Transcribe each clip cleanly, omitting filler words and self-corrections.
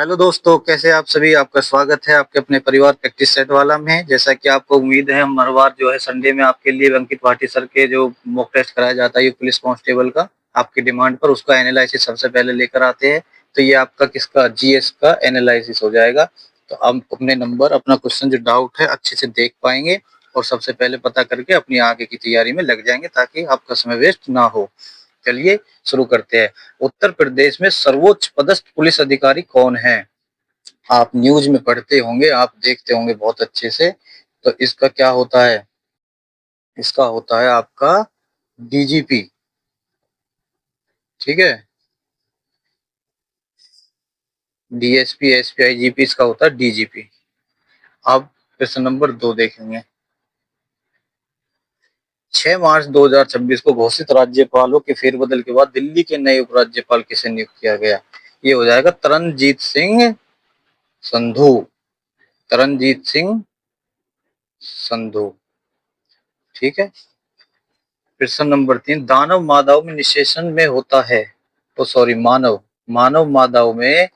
Hello दोस्तों, कैसे आप सभी। आपका स्वागत है आपके अपने परिवार प्रैक्टिस सेट वाला में। जैसा कि आपको उम्मीद है, हम हर बार जो है संडे में आपके लिए अंकित भाटी सर के जो मॉक टेस्ट कराया जाता है ये पुलिस कांस्टेबल का, आपकी डिमांड पर उसका एनालिसिस सबसे पहले लेकर आते हैं। तो ये आपका किसका जीएस का एनालिसिस हो जाएगा। तो आप अपने नंबर अपना क्वेश्चन जो डाउट है अच्छे से देख पाएंगे और सबसे पहले पता करके अपनी आगे की तैयारी में लग जाएंगे ताकि आपका समय वेस्ट ना हो। चलिए शुरू करते हैं। उत्तर प्रदेश में सर्वोच्च पदस्थ पुलिस अधिकारी कौन है? आप न्यूज में पढ़ते होंगे, आप देखते होंगे बहुत अच्छे से। तो इसका क्या होता है? इसका होता है आपका डीजीपी। ठीक है, डीएसपी एसपी आईजीपी, इसका होता है डीजीपी। अब प्रश्न नंबर 2 देखेंगे। 6 मार्च 2026 को घोषित राज्यपालों के फेरबदल के बाद दिल्ली के नए उपराज्यपाल किसे नियुक्त किया गया? ये हो जाएगा तरनजीत सिंह संधू। तरनजीत सिंह संधू। ठीक है। प्रश्न नंबर 3, दानव माधव में निषेचन में होता है। तो सॉरी, मानव मानव माधव में,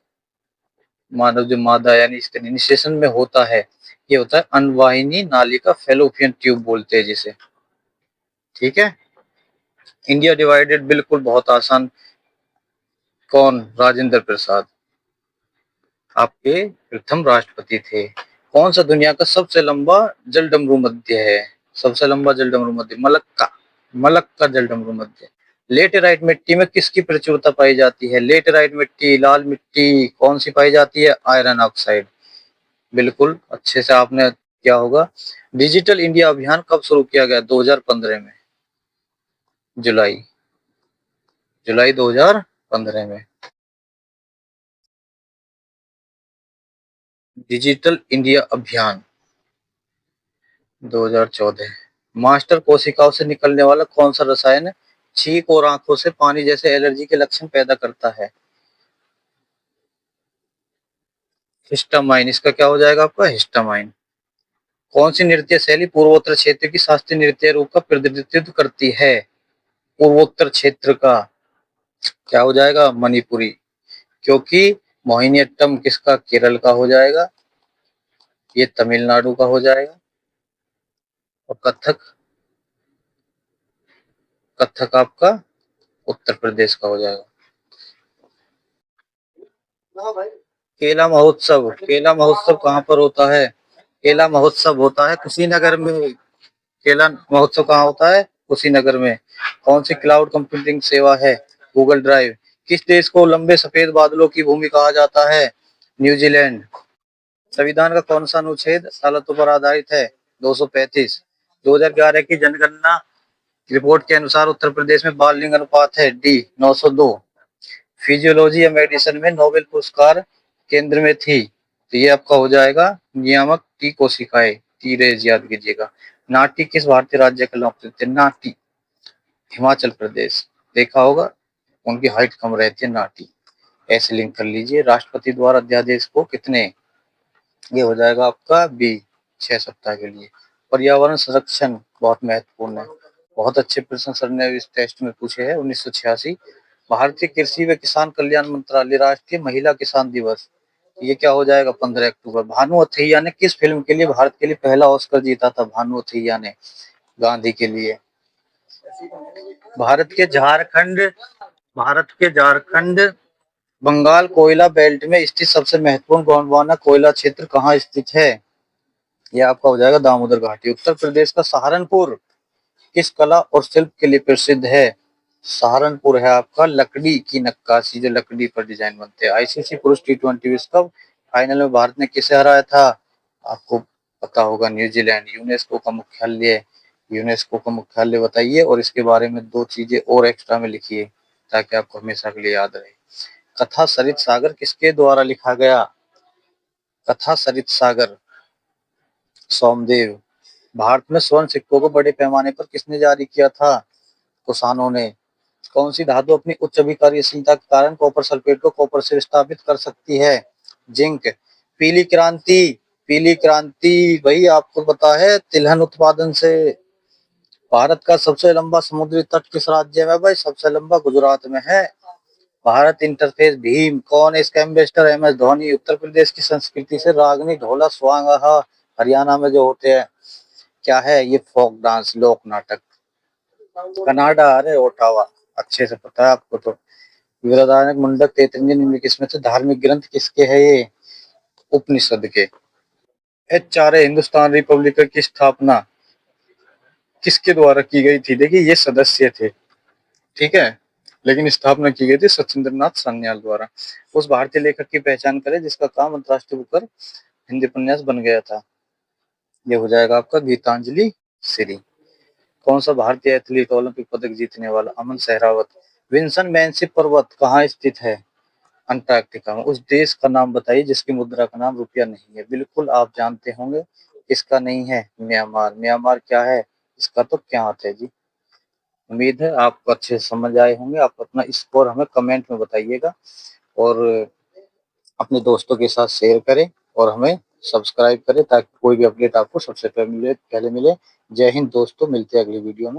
मानव जो मादा यानी इसके निषेचन में होता है, ये होता है अनवाहिनी नाली का फेलोपियन ट्यूब बोलते हैं जिसे। ठीक है। इंडिया डिवाइडेड बिल्कुल बहुत आसान। कौन? राजेंद्र प्रसाद आपके प्रथम राष्ट्रपति थे। कौन सा दुनिया का सबसे लंबा जल डमरू मध्य है? सबसे लंबा जल डमरू मध्य मलक्का। मलक्का जल डमरू मध्य। लेटेराइट मिट्टी में किसकी प्रचुरता पाई जाती है? लेटेराइट मिट्टी, लाल मिट्टी, कौन सी पाई जाती है? Iron oxide. बिल्कुल अच्छे से आपने किया होगा। डिजिटल इंडिया अभियान कब शुरू किया गया? 2015 में। जुलाई जुलाई 2015 में। डिजिटल इंडिया अभियान 2014। मास्टर कोशिकाओं से निकलने वाला कौन सा रसायन छींक और आंखों से पानी जैसे एलर्जी के लक्षण पैदा करता है? हिस्टामाइन। इसका क्या हो जाएगा आपका? हिस्टामाइन। कौन सी नृत्य शैली पूर्वोत्तर क्षेत्र की शास्त्रीय नृत्य रूप का प्रतिनिधित्व करती है? पूर्वोत्तर क्षेत्र का क्या हो जाएगा? मणिपुरी। क्योंकि मोहिनीअट्टम किसका? केरल का हो जाएगा, ये तमिलनाडु का हो जाएगा। और कथक, कथक आपका उत्तर प्रदेश का हो जाएगा। केला महोत्सव, केला महोत्सव कहाँ पर होता है? केला महोत्सव होता है कुशीनगर में। केला महोत्सव कहाँ होता है? कुशीनगर में। कौन सी क्लाउड कंप्यूटिंग सेवा है? Google drive. किस देश को लंबे सफेद बादलों की भूमि कहा जाता है? न्यूजीलैंड। संविधान का कौन सा अनुच्छेद अदालतों पर आधारित है? 235। 2011 की जनगणना रिपोर्ट के अनुसार उत्तर प्रदेश में बाल लिंग अनुपात है डी 902। फिजियोलॉजी या मेडिसिन में नोबेल पुरस्कार केंद्र में थी। तो ये आपका हो जाएगा नियामक टी कोशिकाएं। टी रेज याद कीजिएगा। नाटी किस भारतीय राज्य का लोकनृत्य? नाटी हिमाचल प्रदेश। देखा होगा, उनकी हाइट कम रहती है नाटी। ऐसे लिंक कर लीजिए। राष्ट्रपति द्वारा अध्यादेश को कितने? ये हो जाएगा आपका बी 6 सप्ताह के लिए। पर्यावरण संरक्षण बहुत महत्वपूर्ण है। बहुत अच्छे प्रश्न सर ने इस टेस्ट में पूछे हैं। 1986 भारतीय कृषि व किसान कल्याण मंत्रालय राष्ट्रीय महिला किसान दिवस, ये क्या हो जाएगा? 15 अक्टूबर। भानु अथैया ने किस फिल्म के लिए भारत के लिए पहला ऑस्कर जीता था? भानु अथैया ने गांधी के लिए। भारत के झारखंड भारत के झारखंड बंगाल कोयला बेल्ट में स्थित सबसे महत्वपूर्ण गोंडवाना कोयला क्षेत्र कहाँ स्थित है? यह आपका हो जाएगा दामोदर घाटी। उत्तर प्रदेश का सहारनपुर किस कला और शिल्प के लिए प्रसिद्ध है? सहारनपुर है आपका लकड़ी की नक्काशी, जो लकड़ी पर डिजाइन बनते हैं। आईसीसी पुरुष टी20 विश्व कप फाइनल में भारत ने किसे हराया था? आपको पता होगा, न्यूजीलैंड। यूनेस्को का मुख्यालय बताइए और इसके बारे में 2 चीजें और एक्स्ट्रा में लिखिए ताकि आपको हमेशा के लिए याद रहे। कथा सरित सागर किसके द्वारा लिखा गया? कथा सरित सागर सोमदेव। भारत में स्वर्ण सिक्कों को बड़े पैमाने पर किसने जारी किया था? कुषाणों ने। कौन सी धातु अपनी उच्च अभिकार्यशीलता के कारण कॉपर सल्फेट को कॉपर से विस्थापित कर सकती है? जिंक। पीली क्रांति, पीली क्रांति भाई आपको पता है तिलहन उत्पादन से। भारत का सबसे लंबा समुद्री तट किस राज्य में? भाई सबसे लंबा गुजरात में है। भारत इंटरफेस भीम। कौन है इसका एम्बेसडर? MS धोनी। उत्तर प्रदेश की संस्कृति से रागनी, ढोला, स्वांगहा। हरियाणा में जो होते हैं, क्या है ये? फोक डांस, लोक नाटक। कनाडा, अरे ओटावा। अच्छे से पता है आपको तो। बृहदारण्यक, मुंडक, तैतृंजय निम्न किसमें से? धार्मिक ग्रंथ किसके है ये? उपनिषद के। HRA, हिंदुस्तान रिपब्लिक की स्थापना किसके द्वारा की गई थी? देखिए ये सदस्य थे, ठीक है, लेकिन स्थापना की गई थी सचिंद्र नाथ सान्याल द्वारा। उस भारतीय लेखक की पहचान करें जिसका काम अंतर्राष्ट्रीय बुकर हिंदी उपन्यास बन गया था। ये हो जाएगा आपका गीतांजलि श्री। कौन सा भारतीय एथलीट ओलंपिक पदक जीतने वाला? अमन सहरावत। विंसन मैनशिप पर्वत कहाँ स्थित है? अंटार्कटिका में। उस देश का नाम बताइए जिसकी मुद्रा का नाम रुपया नहीं है। बिल्कुल आप जानते होंगे, इसका नहीं है म्यांमार। म्यांमार क्या है? इसका तो क्या आता है जी। उम्मीद है आपको अच्छे से समझ आए होंगे। आप अपना स्कोर हमें कमेंट में बताइएगा और अपने दोस्तों के साथ शेयर करें और हमें सब्सक्राइब करें ताकि कोई भी अपडेट आपको सबसे पहले मिले। जय हिंद दोस्तों, मिलते हैं अगली वीडियो में।